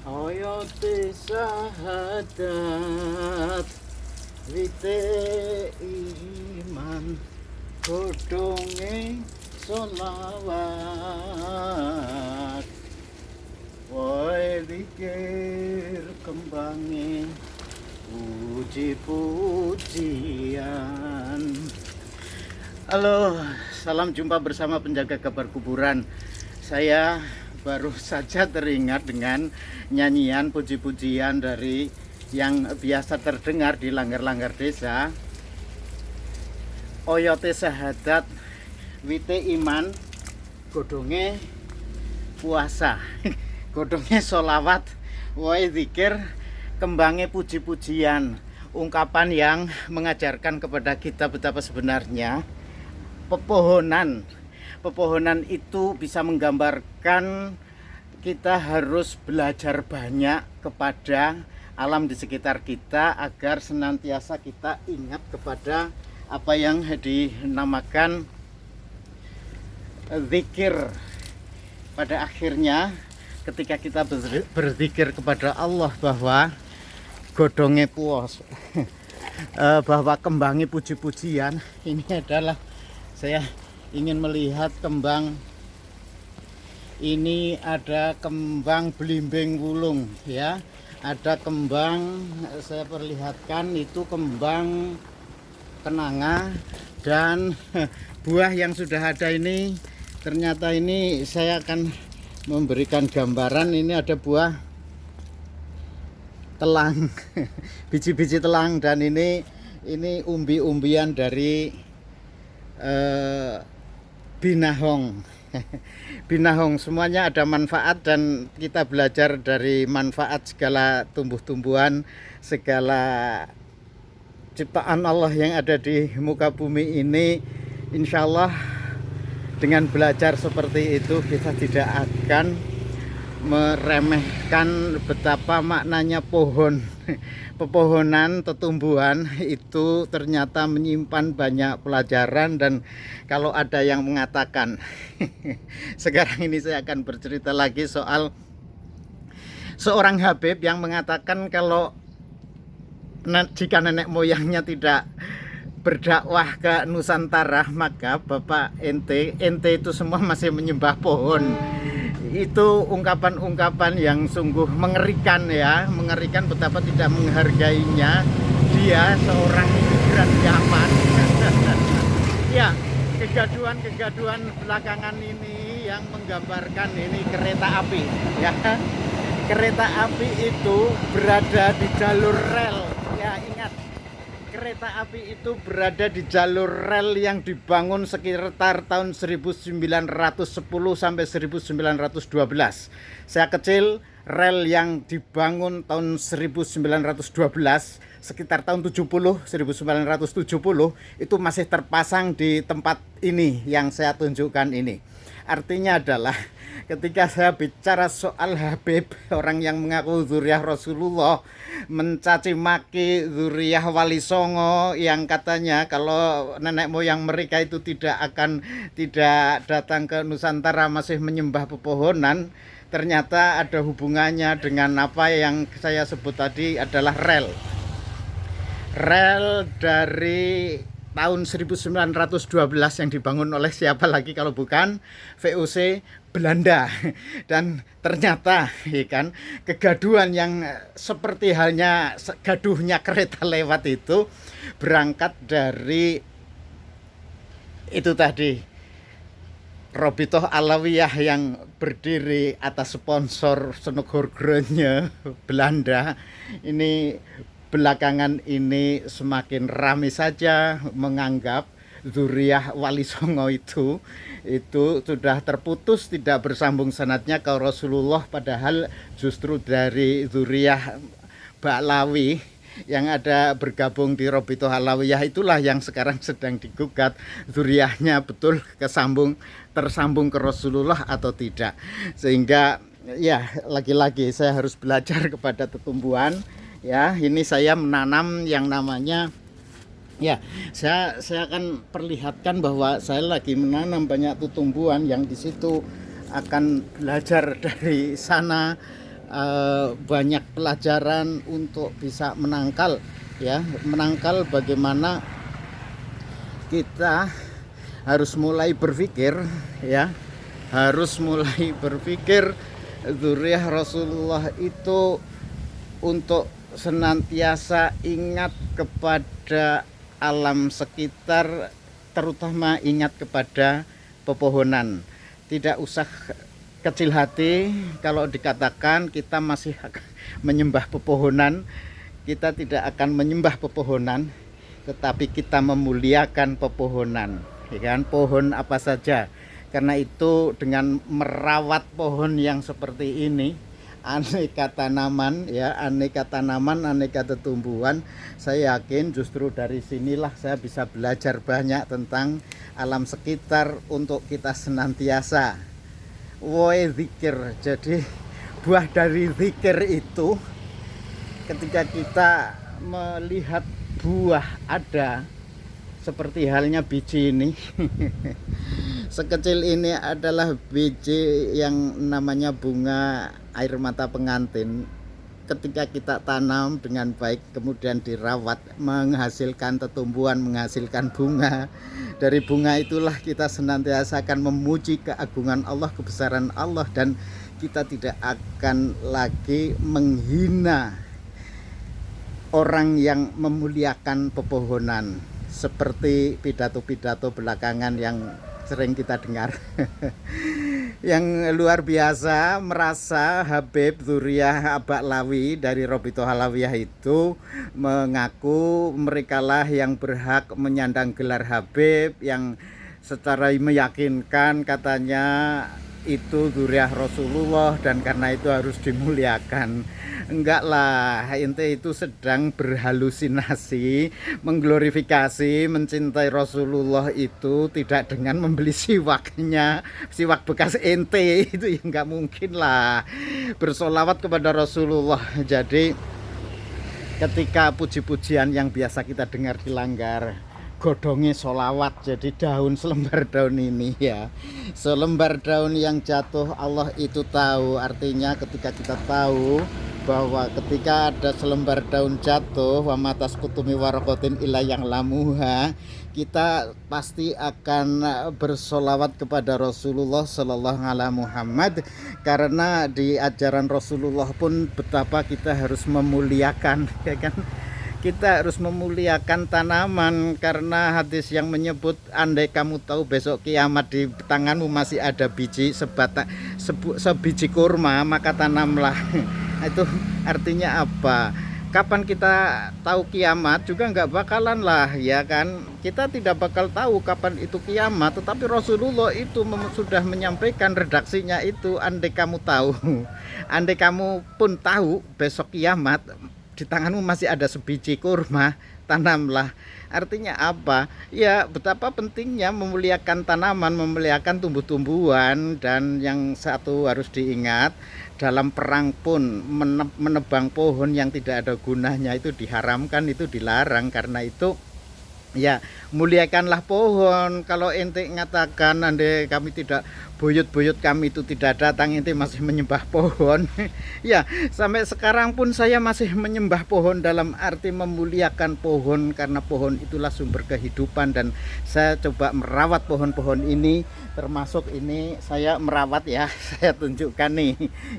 Oyote sahadat wite iman godhonge solawat wae dikir kembange puji-pujian. Halo, salam jumpa bersama penjaga kabar kuburan. Saya baru saja teringat dengan nyanyian puji-pujian dari yang biasa terdengar di langgar-langgar desa. Oyote sahadat wite iman godhonge puasa godhonge solawat wae zikir kembange puji-pujian. Ungkapan yang mengajarkan kepada kita betapa sebenarnya pepohonan itu bisa menggambarkan kita harus belajar banyak kepada alam di sekitar kita agar senantiasa kita ingat kepada apa yang dinamakan zikir. Pada akhirnya ketika kita berzikir kepada Allah bahwa godhonge puas bahwa kembangi puji-pujian, ini adalah saya ingin melihat kembang. Ini ada kembang belimbing wulung ya, ada kembang, saya perlihatkan itu kembang kenanga, dan buah yang sudah ada ini ternyata ini saya akan memberikan gambaran. Ini ada buah telang biji-biji telang, dan ini umbi-umbian dari binahong. Binahong, semuanya ada manfaat dan kita belajar dari manfaat segala tumbuh-tumbuhan, segala ciptaan Allah yang ada di muka bumi ini. Insya Allah dengan belajar seperti itu kita tidak akan meremehkan betapa maknanya pohon. Pepohonan, tetumbuhan itu ternyata menyimpan banyak pelajaran. Dan kalau ada yang mengatakan sekarang ini saya akan bercerita lagi soal seorang Habib yang mengatakan kalau jika nenek moyangnya tidak berdakwah ke Nusantara, maka bapak ente itu semua masih menyembah pohon. Itu ungkapan-ungkapan yang sungguh mengerikan ya, mengerikan betapa tidak menghargainya dia seorang imigran Yaman. Ya, kegaduhan belakangan ini yang menggambarkan ini kereta api ya. Kereta api itu berada di jalur rel ya, ingat, kereta api itu berada di jalur rel yang dibangun sekitar tahun 1910 sampai 1912. Saya kecil, rel yang dibangun tahun 1912 sekitar tahun 1970 itu masih terpasang di tempat ini yang saya tunjukkan ini. Artinya adalah ketika saya bicara soal Habib, orang yang mengaku zuriyah Rasulullah, mencaci maki zuriyah Wali Songo yang katanya kalau nenek moyang mereka itu tidak datang ke Nusantara, masih menyembah pepohonan, ternyata ada hubungannya dengan apa yang saya sebut tadi adalah rel dari tahun 1912 yang dibangun oleh siapa lagi kalau bukan VOC Belanda. Dan ternyata ya kan, kegaduhan yang seperti halnya gaduhnya kereta lewat itu berangkat dari itu tadi, Robitoh Alawiyah yang berdiri atas sponsor Senegorgronya Belanda. Ini belakangan ini semakin ramai saja menganggap zuriyah Wali Songo itu sudah terputus, tidak bersambung sanadnya ke Rasulullah, padahal justru dari zuriyah Ba'lawi yang ada bergabung di Robitoh Alawiyah itulah yang sekarang sedang digugat zuriyahnya betul tersambung ke Rasulullah atau tidak. Sehingga ya, lagi-lagi saya harus belajar kepada tetumbuhan. Ya, ini saya menanam yang namanya ya, saya akan perlihatkan bahwa saya lagi menanam banyak tumbuhan yang di situ akan belajar dari sana banyak pelajaran untuk bisa menangkal, ya, menangkal bagaimana kita harus mulai berpikir, ya, harus mulai berpikir dzurriyyah Rasulullah itu untuk senantiasa ingat kepada alam sekitar, terutama ingat kepada pepohonan. Tidak usah kecil hati kalau dikatakan kita masih menyembah pepohonan. Kita tidak akan menyembah pepohonan, tetapi kita memuliakan pepohonan, ya kan? Pohon apa saja. Karena itu dengan merawat pohon yang seperti ini, aneka tanaman, ya, aneka tanaman, aneka tumbuhan, saya yakin justru dari sinilah saya bisa belajar banyak tentang alam sekitar untuk kita senantiasa zikir. Jadi buah dari zikir itu, ketika kita melihat buah ada seperti halnya biji ini sekecil ini adalah biji yang namanya bunga air mata pengantin. Ketika kita tanam dengan baik, kemudian dirawat, menghasilkan tumbuhan, menghasilkan bunga. Dari bunga itulah kita senantiasa akan memuji keagungan Allah, kebesaran Allah, dan kita tidak akan lagi menghina orang yang memuliakan pepohonan, seperti pidato-pidato belakangan yang sering kita dengar. Yang luar biasa, merasa Habib Dzurriyyah Ba'lawi dari Robitoh Alawiyah itu mengaku merekalah yang berhak menyandang gelar Habib, yang secara meyakinkan katanya itu dzurriyyah Rasulullah dan karena itu harus dimuliakan. Enggak lah, ente itu sedang berhalusinasi, mengglorifikasi, mencintai Rasulullah itu tidak dengan membeli siwaknya, siwak bekas ente itu ya enggak mungkin lah. Bersolawat kepada Rasulullah. Jadi ketika puji-pujian yang biasa kita dengar dilanggar, godongnya solawat, jadi daun, selembar daun ini, ya, selembar daun yang jatuh Allah itu tahu. Artinya ketika kita tahu bahwa ketika ada selembar daun jatuh, wa matas kutumi warokotin ila yang lamuha, kita pasti akan bersolawat kepada Rasulullah Sallallahu Alaihi Muhammad, karena di ajaran Rasulullah pun betapa kita harus memuliakan, ya kan? Kita harus memuliakan tanaman, karena hadis yang menyebut andai kamu tahu besok kiamat di tanganmu masih ada biji sebiji kurma, maka tanamlah. Itu artinya apa? Kapan kita tahu kiamat juga nggak bakalan lah, ya kan? Kita tidak bakal tahu kapan itu kiamat, tetapi Rasulullah itu sudah menyampaikan redaksinya itu, andai kamu tahu, andai kamu pun tahu besok kiamat di tanganmu masih ada sebiji kurma, tanamlah. Artinya apa? Ya, betapa pentingnya memuliakan tanaman, memuliakan tumbuh-tumbuhan. Dan yang satu harus diingat, dalam perang pun menebang pohon yang tidak ada gunanya itu diharamkan, itu dilarang. Karena itu ya, muliakanlah pohon. Kalau ente mengatakan andai kami tidak, buyut-buyut kami itu tidak datang, ente masih menyembah pohon. Ya, sampai sekarang pun saya masih menyembah pohon, dalam arti memuliakan pohon, karena pohon itulah sumber kehidupan. Dan saya coba merawat pohon-pohon ini, termasuk ini saya merawat, ya. Saya tunjukkan nih,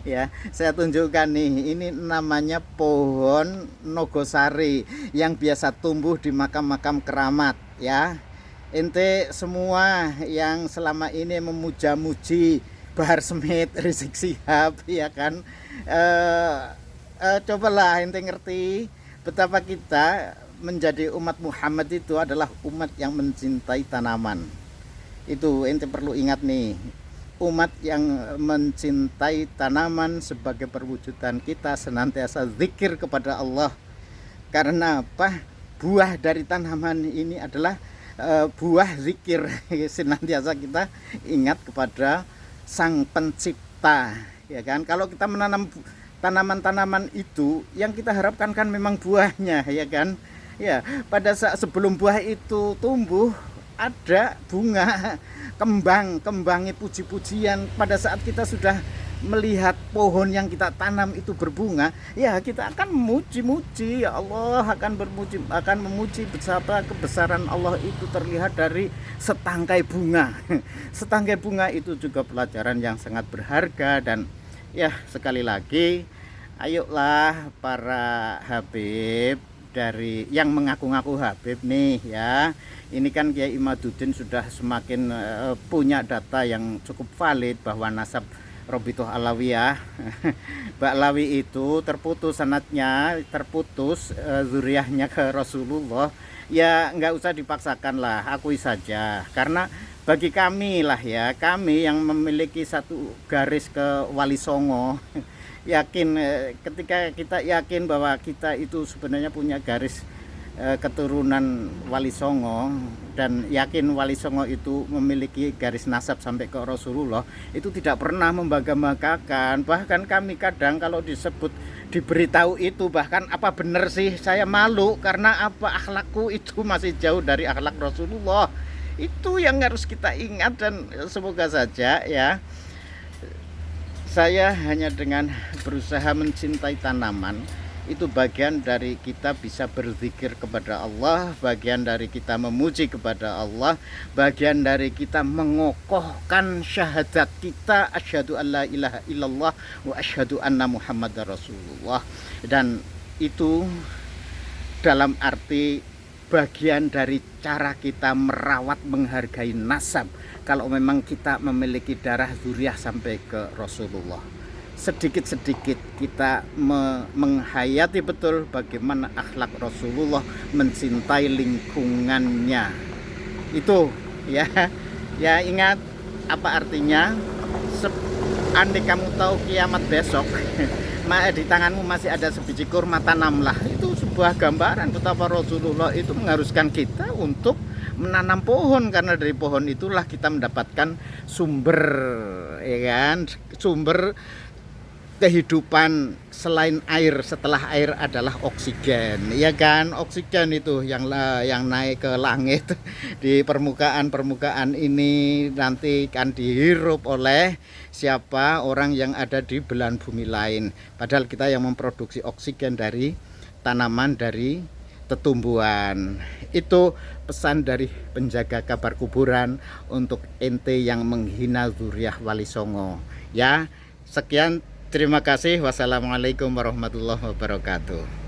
ya, saya tunjukkan nih, ini namanya pohon Nogosari yang biasa tumbuh di makam-makam keramat, ya. Ente semua yang selama ini memuja-muji Bahar Smith, Rizik Syihab, ya kan, cobalah ente ngerti betapa kita menjadi umat Muhammad itu adalah umat yang mencintai tanaman. Itu ente perlu ingat nih, umat yang mencintai tanaman sebagai perwujudan kita senantiasa zikir kepada Allah. Karena apa? Buah dari tanaman ini adalah buah zikir. Senantiasa kita ingat kepada Sang Pencipta, ya kan? Kalau kita menanam tanaman-tanaman itu, yang kita harapkan kan memang buahnya, ya kan? Ya, pada saat sebelum buah itu tumbuh, ada bunga, kembangnya puji-pujian. Pada saat kita sudah melihat pohon yang kita tanam itu berbunga, ya kita akan memuji-muji, ya Allah akan memuji betapa kebesaran Allah itu terlihat dari setangkai bunga. Setangkai bunga itu juga pelajaran yang sangat berharga. Dan ya, sekali lagi, ayolah para Habib dari yang mengaku-ngaku Habib nih ya. Ini kan Kiai Imaduddin sudah semakin punya data yang cukup valid bahwa nasab Robitoh Alawiyah Baklawi itu terputus sanatnya, terputus zuriyahnya ke Rasulullah. Ya nggak usah dipaksakan lah, akui saja. Karena bagi kami lah ya, kami yang memiliki satu garis ke Wali Songo yakin, ketika kita yakin bahwa kita itu sebenarnya punya garis keturunan Wali Songo, dan yakin Wali Songo itu memiliki garis nasab sampai ke Rasulullah, itu tidak pernah membangga-banggakan. Bahkan kami kadang kalau disebut, diberitahu itu, bahkan apa benar sih, saya malu karena apa, akhlakku itu masih jauh dari akhlak Rasulullah. Itu yang harus kita ingat. Dan semoga saja ya, saya hanya dengan berusaha mencintai tanaman, itu bagian dari kita bisa berzikir kepada Allah, bagian dari kita memuji kepada Allah, bagian dari kita mengokohkan syahadat kita, asyhadu alla ilaha illallah wa asyhadu anna muhammadar rasulullah. Dan itu dalam arti bagian dari cara kita merawat, menghargai nasab. Kalau memang kita memiliki darah zuriyah sampai ke Rasulullah, sedikit-sedikit kita menghayati betul bagaimana akhlak Rasulullah, mencintai lingkungannya. Itu ya. Ya, ingat apa artinya? Andai kamu tahu kiamat besok di tanganmu masih ada sebiji kurma, tanamlah. Itu sebuah gambaran betapa Rasulullah itu mengharuskan kita untuk menanam pohon, karena dari pohon itulah kita mendapatkan sumber, ya kan, sumber kehidupan selain air. Setelah air adalah oksigen, ya kan. Oksigen itu yang naik ke langit di permukaan ini nanti kan dihirup oleh siapa? Orang yang ada di belahan bumi lain. Padahal kita yang memproduksi oksigen dari tanaman, dari tetumbuhan. Itu pesan dari penjaga kabar kuburan untuk ente yang menghina zuriyah Wali Songo ya. Sekian, terima kasih. Wassalamualaikum warahmatullahi wabarakatuh.